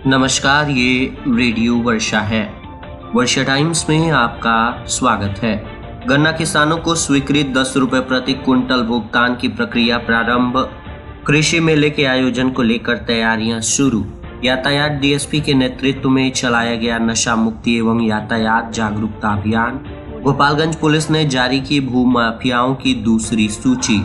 नमस्कार, ये रेडियो वर्षा है। वर्षा टाइम्स में आपका स्वागत है। गन्ना किसानों को स्वीकृत 10 रुपये प्रति क्विंटल भुगतान की प्रक्रिया प्रारंभ। कृषि मेले के आयोजन को लेकर तैयारियां शुरू। यातायात डीएसपी के नेतृत्व में चलाया गया नशा मुक्ति एवं यातायात जागरूकता अभियान। गोपालगंज पुलिस ने जारी की भू माफियाओं की दूसरी सूची।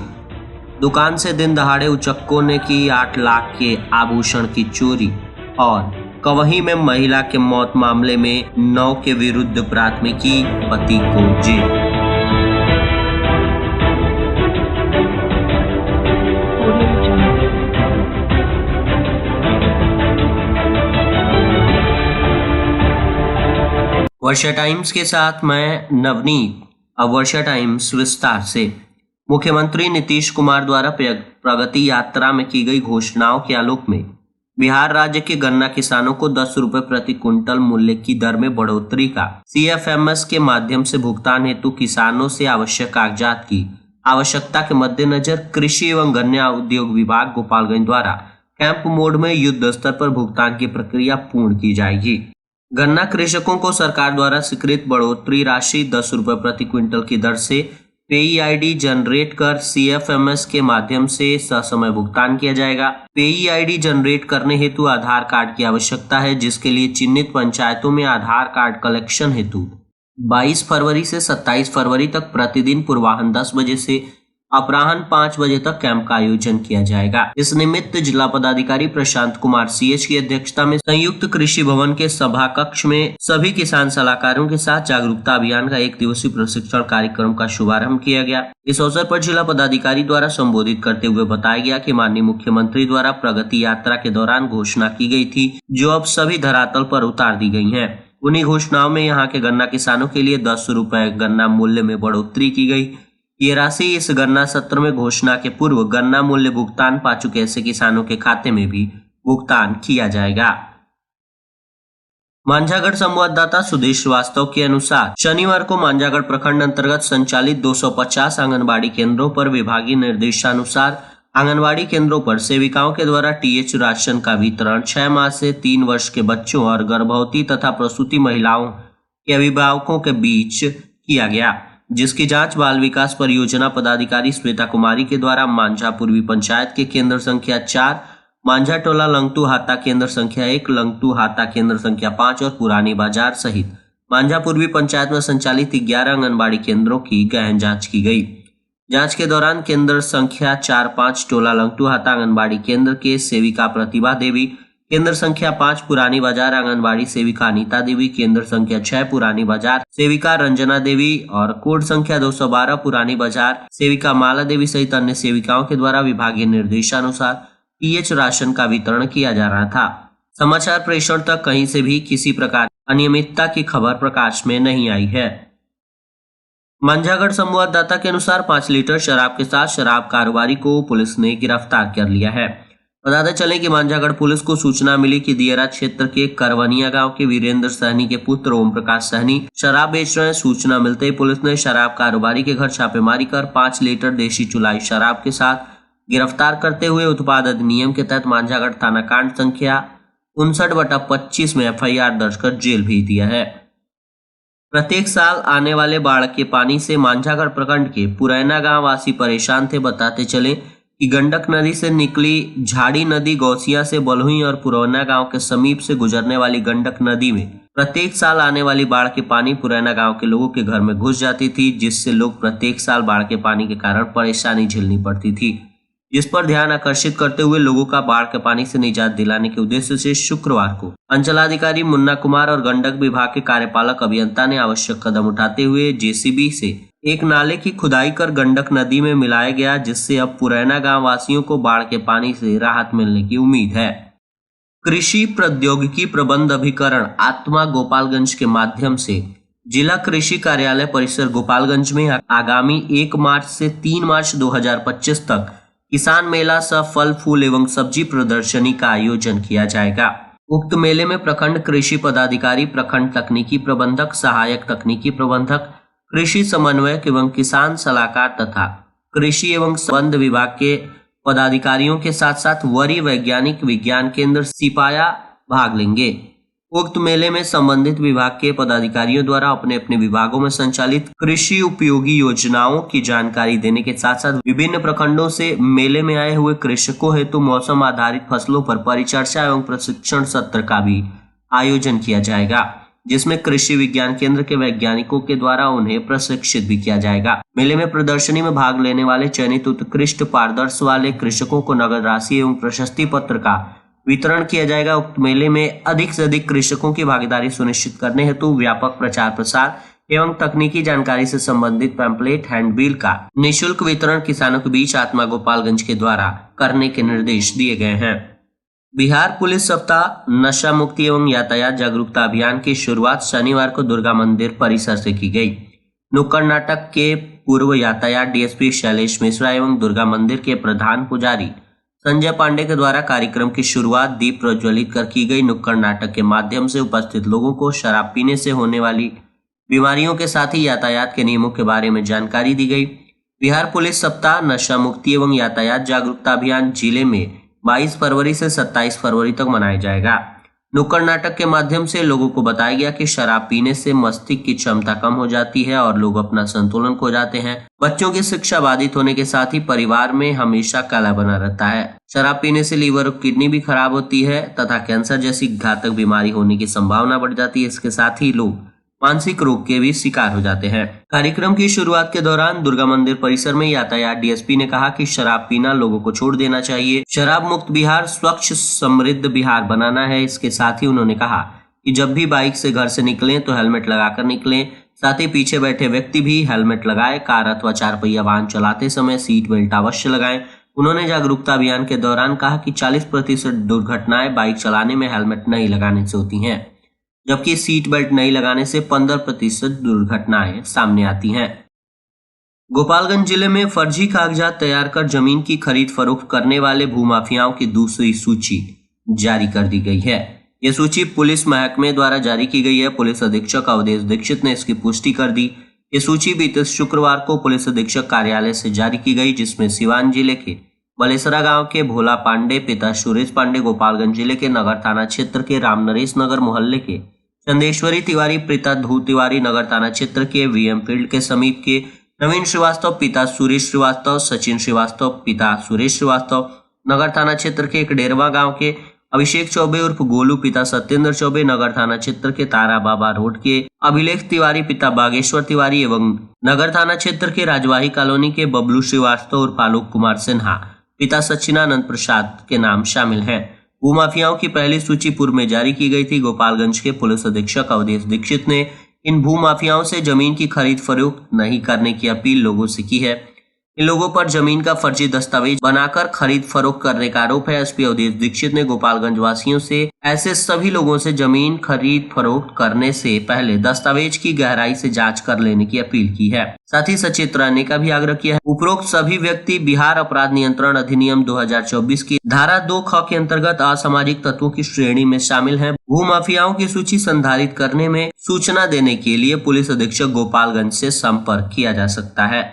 दुकान से दिन दहाड़े उचक्कों ने की 8 लाख के आभूषण की चोरी। और कवही में महिला के मौत मामले में 9 के विरुद्ध प्राथमिकी, पति को जेल। वर्षा टाइम्स के साथ मैं नवनीत। अब वर्षा टाइम्स विस्तार से। मुख्यमंत्री नीतीश कुमार द्वारा प्रगति यात्रा में की गई घोषणाओं के आलोक में बिहार राज्य के गन्ना किसानों को 10 रुपये प्रति क्विंटल मूल्य की दर में बढ़ोतरी का CFMS के माध्यम से भुगतान हेतु किसानों से आवश्यक कागजात की आवश्यकता के मद्देनजर कृषि एवं गन्ना उद्योग विभाग गोपालगंज द्वारा कैंप मोड में युद्ध स्तर पर भुगतान की प्रक्रिया पूर्ण की जाएगी। गन्ना कृषकों को सरकार द्वारा स्वीकृत बढ़ोतरी राशि 10 रुपये प्रति क्विंटल की दर से पेई आईडी जनरेट कर CFMS के माध्यम से ससमय भुगतान किया जाएगा। पेई आईडी जनरेट करने हेतु आधार कार्ड की आवश्यकता है, जिसके लिए चिन्हित पंचायतों में आधार कार्ड कलेक्शन हेतु 22 फरवरी से 27 फरवरी तक प्रतिदिन पूर्वाह्न 10 बजे से अपराह्न 5 बजे तक कैंप का आयोजन किया जाएगा। इस निमित्त जिला पदाधिकारी प्रशांत कुमार CH की अध्यक्षता में संयुक्त कृषि भवन के सभा कक्ष में सभी किसान सलाहकारों के साथ जागरूकता अभियान का 1 दिवसीय प्रशिक्षण कार्यक्रम का शुभारंभ किया गया। इस अवसर पर जिला पदाधिकारी द्वारा संबोधित करते हुए बताया गया कि माननीय मुख्यमंत्री द्वारा प्रगति यात्रा के दौरान घोषणा की गई थी, जो अब सभी धरातल पर उतार दी गई है। उन्हीं घोषणाओं में यहाँ के गन्ना किसानों के लिए 10 रुपए गन्ना मूल्य में बढ़ोतरी की गई। ये राशि इस गन्ना सत्र में घोषणा के पूर्व गन्ना मूल्य भुगतान पा चुके ऐसे किसानों के खाते में भी भुगतान किया जाएगा। मांझागढ़ संवाददाता सुदेश श्रीवास्तव के अनुसार शनिवार को मांझागढ़ प्रखंड अंतर्गत संचालित 250 आंगनबाड़ी केंद्रों पर विभागीय निर्देशानुसार आंगनबाड़ी केंद्रों पर सेविकाओं के द्वारा TH राशन का वितरण 6 माह से 3 वर्ष के बच्चों और गर्भवती तथा प्रसूति महिलाओं के अभिभावकों के बीच किया गया, जिसकी जांच बाल विकास परियोजना पदाधिकारी श्वेता कुमारी के द्वारा मांझा पूर्वी पंचायत के केंद्र संख्या 4, मांझा टोला लंगटू हाता केंद्र संख्या 1, लंगटू हाता केंद्र संख्या 5 और पुरानी बाजार सहित मांझा पूर्वी पंचायत में संचालित 11 आंगनबाड़ी केंद्रों की गहन जांच की गई। जांच के दौरान केंद्र संख्या 4-5 टोला लंगटू हाता आंगनबाड़ी केंद्र के सेविका प्रतिभा देवी, केंद्र संख्या 5 पुरानी बाजार आंगनबाड़ी सेविका अनीता देवी, केंद्र संख्या 6 पुरानी बाजार सेविका रंजना देवी और कोड संख्या 212 पुरानी बाजार सेविका माला देवी सहित अन्य सेविकाओं के द्वारा विभागीय निर्देशानुसार TH राशन का वितरण किया जा रहा था। समाचार प्रेषण तक कहीं से भी किसी प्रकार अनियमितता की खबर प्रकाश में नहीं आई है। मांझागढ़ संवाददाता के अनुसार 5 लीटर शराब के साथ शराब कारोबारी को पुलिस ने गिरफ्तार कर लिया है। बताते चले कि मांझागढ़ पुलिस को सूचना मिली कि दियरा क्षेत्र के करवनिया गांव के वीरेंद्र सहनी के पुत्र ओम प्रकाश सहनी शराब बेच रहे हैं। सूचना मिलते ही पुलिस ने शराब कारोबारी के घर छापेमारी कर 5 लीटर देशी चुलाई शराब के साथ गिरफ्तार करते हुए उत्पाद अधिनियम के तहत मांझागढ़ थाना कांड संख्या 59/25 में FIR दर्ज कर जेल भेज दिया है। प्रत्येक साल आने वाले बाढ़ के पानी से मांझागढ़ प्रखंड के पुरैना गांव वासी परेशान थे। बताते चले कि गंडक नदी से निकली झाड़ी नदी गौसिया से बलुई और पुरैना गांव के समीप से गुजरने वाली गंडक नदी में प्रत्येक साल आने वाली बाढ़ के पानी पुरैना गांव के लोगों के घर में घुस जाती थी, जिससे लोग प्रत्येक साल बाढ़ के पानी के कारण परेशानी झेलनी पड़ती थी। जिस पर ध्यान आकर्षित करते हुए लोगों का बाढ़ के पानी से निजात दिलाने के उद्देश्य से शुक्रवार को अंचलाधिकारी मुन्ना कुमार और गंडक विभाग के कार्यपालक अभियंता ने आवश्यक कदम उठाते हुए JCB से एक नाले की खुदाई कर गंडक नदी में मिलाया गया, जिससे अब पुरैना गांव वासियों को बाढ़ के पानी से राहत मिलने की उम्मीद है। कृषि प्रौद्योगिकी प्रबंध अभिकरण आत्मा गोपालगंज के माध्यम से जिला कृषि कार्यालय परिसर गोपालगंज में आगामी 1 मार्च से 3 मार्च 2025 तक किसान मेला सह फल फूल एवं सब्जी प्रदर्शनी का आयोजन किया जाएगा। उक्त मेले में प्रखंड कृषि पदाधिकारी, प्रखंड तकनीकी प्रबंधक, सहायक तकनीकी प्रबंधक, कृषि समन्वयक एवं किसान सलाहकार तथा कृषि एवं संबंध विभाग के पदाधिकारियों के साथ साथ वरीय वैज्ञानिक विज्ञान केंद्र सिपाया भाग लेंगे। उक्त मेले में संबंधित विभाग के पदाधिकारियों द्वारा अपने अपने विभागों में संचालित कृषि उपयोगी योजनाओं की जानकारी देने के साथ साथ विभिन्न प्रखंडों से मेले में आए हुए कृषकों हेतु मौसम आधारित फसलों पर परिचर्चा एवं प्रशिक्षण सत्र का भी आयोजन किया जाएगा, जिसमें कृषि विज्ञान केंद्र के वैज्ञानिकों के द्वारा उन्हें प्रशिक्षित भी किया जाएगा। मेले में प्रदर्शनी में भाग लेने वाले चयनित उत्कृष्ट पारदर्श वाले कृषकों को नगद राशि एवं प्रशस्ति पत्र का वितरण किया जाएगा। उक्त मेले में अधिक से अधिक कृषकों की भागीदारी सुनिश्चित करने हेतु व्यापक प्रचार प्रसार एवं तकनीकी जानकारी से संबंधित पैम्पलेट हैंडबिल का निःशुल्क वितरण किसानों के बीच आत्मा गोपालगंज के द्वारा करने के निर्देश दिए गए हैं। बिहार पुलिस सप्ताह नशा मुक्ति एवं यातायात जागरूकता अभियान की शुरुआत शनिवार को दुर्गा मंदिर परिसर से की गई। नुक्कड़ नाटक के पूर्व यातायात डीएसपी शैलेश मिश्रा एवं दुर्गा मंदिर के प्रधान पुजारी संजय पांडे के द्वारा कार्यक्रम की शुरुआत दीप प्रज्वलित कर की गई। नुक्कड़ नाटक के माध्यम से उपस्थित लोगों को शराब पीने से होने वाली बीमारियों के साथ ही यातायात के नियमों के बारे में जानकारी दी गई। बिहार पुलिस सप्ताह नशा मुक्ति एवं यातायात जागरूकता अभियान जिले में 22 फरवरी से 27 फरवरी तक मनाया जाएगा। नुक्कड़ नाटक के माध्यम से लोगों को बताया गया कि शराब पीने से मस्तिष्क की क्षमता कम हो जाती है और लोग अपना संतुलन खो जाते हैं। बच्चों की शिक्षा बाधित होने के साथ ही परिवार में हमेशा काला बना रहता है। शराब पीने से लीवर और किडनी भी खराब होती है तथा कैंसर जैसी घातक बीमारी होने की संभावना बढ़ जाती है। इसके साथ ही लोग मानसिक रोग के भी शिकार हो जाते हैं। कार्यक्रम की शुरुआत के दौरान दुर्गा मंदिर परिसर में यातायात डीएसपी ने कहा कि शराब पीना लोगों को छोड़ देना चाहिए। शराब मुक्त बिहार, स्वच्छ समृद्ध बिहार बनाना है। इसके साथ ही उन्होंने कहा कि जब भी बाइक से घर से निकलें तो हेलमेट लगाकर निकलें। साथ ही पीछे बैठे व्यक्ति भी हेलमेट लगाए। कार अथवा 4 पहिया वाहन चलाते समय सीट बेल्ट अवश्य लगाएं। उन्होंने जागरूकता अभियान के दौरान कहा कि 40% दुर्घटनाएं बाइक चलाने में हेलमेट नहीं लगाने से होती हैं, जबकि सीट बेल्ट नहीं लगाने से 15% दुर्घटनाएं सामने आती हैं। गोपालगंज जिले में फर्जी कागजात तैयार कर जमीन की खरीद फरोख्त करने वाले भूमाफियाओं की दूसरी सूची जारी कर दी गई है। यह सूची पुलिस महकमे द्वारा जारी की गई है। पुलिस अधीक्षक अवधेश दीक्षित ने इसकी पुष्टि कर दी। ये सूची बीते शुक्रवार को पुलिस अधीक्षक कार्यालय से जारी की गई, जिसमें सिवान जिले के बलेसरा गांव के भोला पांडे पिता सुरेश पांडे, गोपालगंज जिले के नगर थाना क्षेत्र के रामनरेश नगर मोहल्ले के चंदेश्वरी तिवारी पिता ध्रुव तिवारी, नगर थाना क्षेत्र के वीएम फील्ड के समीप के नवीन श्रीवास्तव पिता सुरेश श्रीवास्तव, सचिन श्रीवास्तव पिता सुरेश श्रीवास्तव, नगर थाना क्षेत्र के एक डेरवा गांव के अभिषेक चौबे उर्फ गोलू पिता सत्येंद्र चौबे, नगर थाना क्षेत्र के तारा बाबा रोड के अभिलेख तिवारी पिता बागेश्वर तिवारी एवं नगर थाना क्षेत्र के राजवाही कॉलोनी के बबलू श्रीवास्तव उर्फ आलोक कुमार सिन्हा पिता सच्चिदानंद प्रसाद के नाम शामिल हैं। भूमाफियाओं की पहली सूची पूर्व में जारी की गई थी। गोपालगंज के पुलिस अधीक्षक अवधेश दीक्षित ने इन भूमाफियाओं से जमीन की खरीद फरोख्त नहीं करने की अपील लोगों से की है। इन लोगों पर जमीन का फर्जी दस्तावेज बनाकर खरीद फरोख्त करने का आरोप है। एसपी अवधेश दीक्षित ने गोपालगंज वासियों से ऐसे सभी लोगों से जमीन खरीद फरोख्त करने से पहले दस्तावेज की गहराई से जांच कर लेने की अपील की है। साथ ही सचेत रहने का भी आग्रह किया है। उपरोक्त सभी व्यक्ति बिहार अपराध नियंत्रण अधिनियम 2024 की धारा 2 ख के अंतर्गत असामाजिक तत्वों की श्रेणी में शामिल हैं। भूमाफियाओं की सूची संधारित करने में सूचना देने के लिए पुलिस अधीक्षक गोपालगंज से संपर्क किया जा सकता है।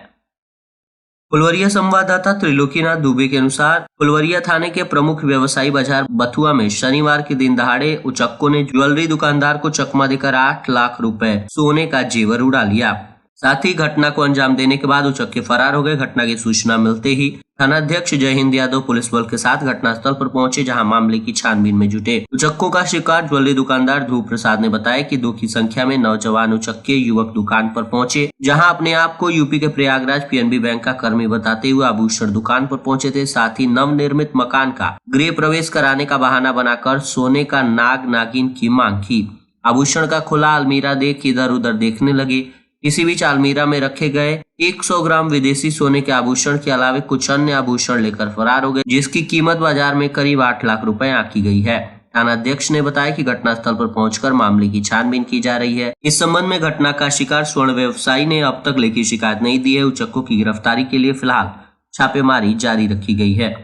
फुलवरिया संवाददाता त्रिलोकीनाथ दुबे के अनुसार फुलवरिया थाने के प्रमुख व्यवसायी बाजार बथुआ में शनिवार के दिन दहाड़े उचक्कों ने ज्वेलरी दुकानदार को चकमा देकर 8 लाख रुपए सोने का जेवर उड़ा लिया। साथ ही घटना को अंजाम देने के बाद उचक्के फरार हो गए। घटना की सूचना मिलते ही थानाध्यक्ष जय हिंद यादव पुलिस बल के साथ घटनास्थल पर पहुंचे, जहां मामले की छानबीन में जुटे। उचक्कों का शिकार ज्वेलरी दुकानदार ध्रुव प्रसाद ने बताया कि 2 की संख्या में नौजवान उचक्के युवक दुकान पर पहुंचे, जहां अपने आप को यूपी के प्रयागराज पीएनबी बैंक का कर्मी बताते हुए आभूषण दुकान पर पहुंचे थे। साथ ही नवनिर्मित मकान का गृह प्रवेश कराने का बहाना बनाकर सोने का नाग नागिन की मांग की। आभूषण का खुला अलमीरा देख इधर उधर देखने लगे। इसी बीच अलमीरा में रखे गए 100 ग्राम विदेशी सोने के आभूषण के अलावा कुछ अन्य आभूषण लेकर फरार हो गए, जिसकी कीमत बाजार में करीब 8 लाख रुपए आंकी गई है। थानाध्यक्ष ने बताया कि घटनास्थल पर पहुंचकर मामले की छानबीन की जा रही है। इस संबंध में घटना का शिकार स्वर्ण व्यवसायी ने अब तक लिखित शिकायत नहीं दी है। उचक्कों की गिरफ्तारी के लिए फिलहाल छापेमारी जारी रखी गई है।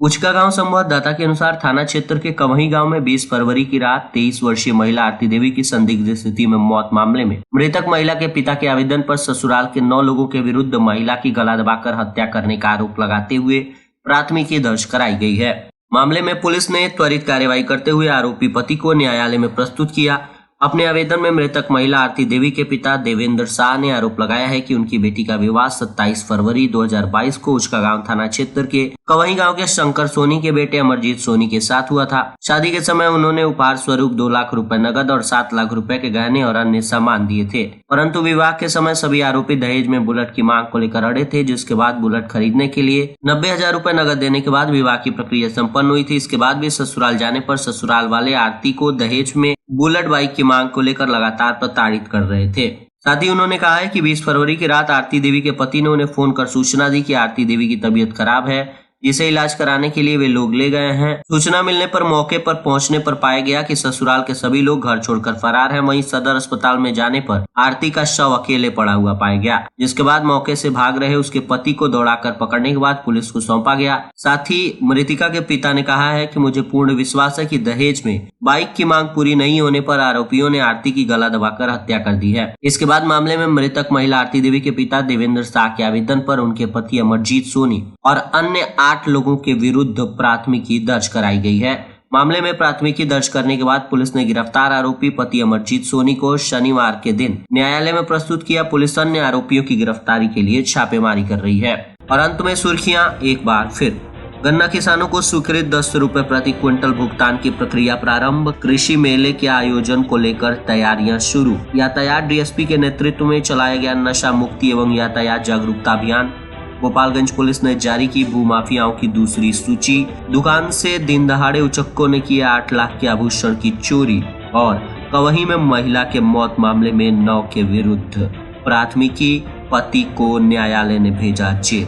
उचका गांव संवाददाता के अनुसार थाना क्षेत्र के कमही गांव में 20 फरवरी की रात 23 वर्षीय महिला आरती देवी की संदिग्ध स्थिति में मौत मामले में मृतक महिला के पिता के आवेदन पर ससुराल के 9 लोगों के विरुद्ध महिला की गला दबाकर हत्या करने का आरोप लगाते हुए प्राथमिकी दर्ज कराई गई है। मामले में पुलिस ने त्वरित कार्रवाई करते हुए आरोपी पति को न्यायालय में प्रस्तुत किया। अपने आवेदन में मृतक महिला आरती देवी के पिता देवेंद्र शाह ने आरोप लगाया है कि उनकी बेटी का विवाह 27 फरवरी 2022 को उचकागांव थाना क्षेत्र के कवही गांव के शंकर सोनी के बेटे अमरजीत सोनी के साथ हुआ था। शादी के समय उन्होंने उपहार स्वरूप 2 लाख रुपए नगद और 7 लाख रुपए के गहने और अन्य सामान दिए थे, परंतु विवाह के समय सभी आरोपी दहेज में बुलेट की मांग को लेकर अड़े थे, जिसके बाद बुलेट खरीदने के लिए 90,000 रुपए नगद देने के बाद विवाह की प्रक्रिया संपन्न हुई थी। इसके बाद भी ससुराल जाने पर ससुराल वाले आरती को दहेज में बुलेट बाइक की मांग को लेकर लगातार प्रताड़ित कर रहे थे। साथ ही उन्होंने कहा है कि 20 फरवरी की रात आरती देवी के पति ने उन्हें फोन कर सूचना दी कि आरती देवी की तबीयत खराब है, जिसे इलाज कराने के लिए वे लोग ले गए हैं। सूचना मिलने पर मौके पर पहुंचने पर पाया गया कि ससुराल के सभी लोग घर छोड़कर फरार हैं। वहीं सदर अस्पताल में जाने पर आरती का शव अकेले पड़ा हुआ पाया गया, जिसके बाद मौके से भाग रहे उसके पति को दौड़ाकर पकड़ने के बाद पुलिस को सौंपा गया। साथ ही मृतिका के पिता ने कहा है कि मुझे पूर्ण विश्वास है कि दहेज में बाइक की मांग पूरी नहीं होने पर आरोपियों ने आरती की गला दबाकर हत्या कर दी है। इसके बाद मामले में मृतक महिला आरती देवी के पिता देवेंद्र शाह के आवेदन पर उनके पति अमरजीत सोनी और अन्य 8 लोगों के विरुद्ध प्राथमिकी दर्ज कराई गई है। मामले में प्राथमिकी दर्ज करने के बाद पुलिस ने गिरफ्तार आरोपी पति अमरजीत सोनी को शनिवार के दिन न्यायालय में प्रस्तुत किया। पुलिस अन्य आरोपियों की गिरफ्तारी के लिए छापेमारी कर रही है। और अंत में सुर्खियां एक बार फिर। गन्ना किसानों को स्वीकृत 10 रुपए प्रति क्विंटल भुगतान की प्रक्रिया प्रारंभ। कृषि मेले के आयोजन को लेकर तैयारियां शुरू। यातायात डीएसपी के नेतृत्व में चलाया गया नशा मुक्ति एवं यातायात जागरूकता अभियान। गोपालगंज पुलिस ने जारी की भूमाफियाओं की दूसरी सूची। दुकान से दिन दहाड़े उचक्कों ने किया 8 लाख के आभूषण की चोरी। और कवही में महिला के मौत मामले में 9 के विरुद्ध प्राथमिकी, पति को न्यायालय ने भेजा जेल।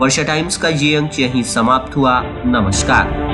वर्षा टाइम्स का ये अंक यहीं समाप्त हुआ। नमस्कार।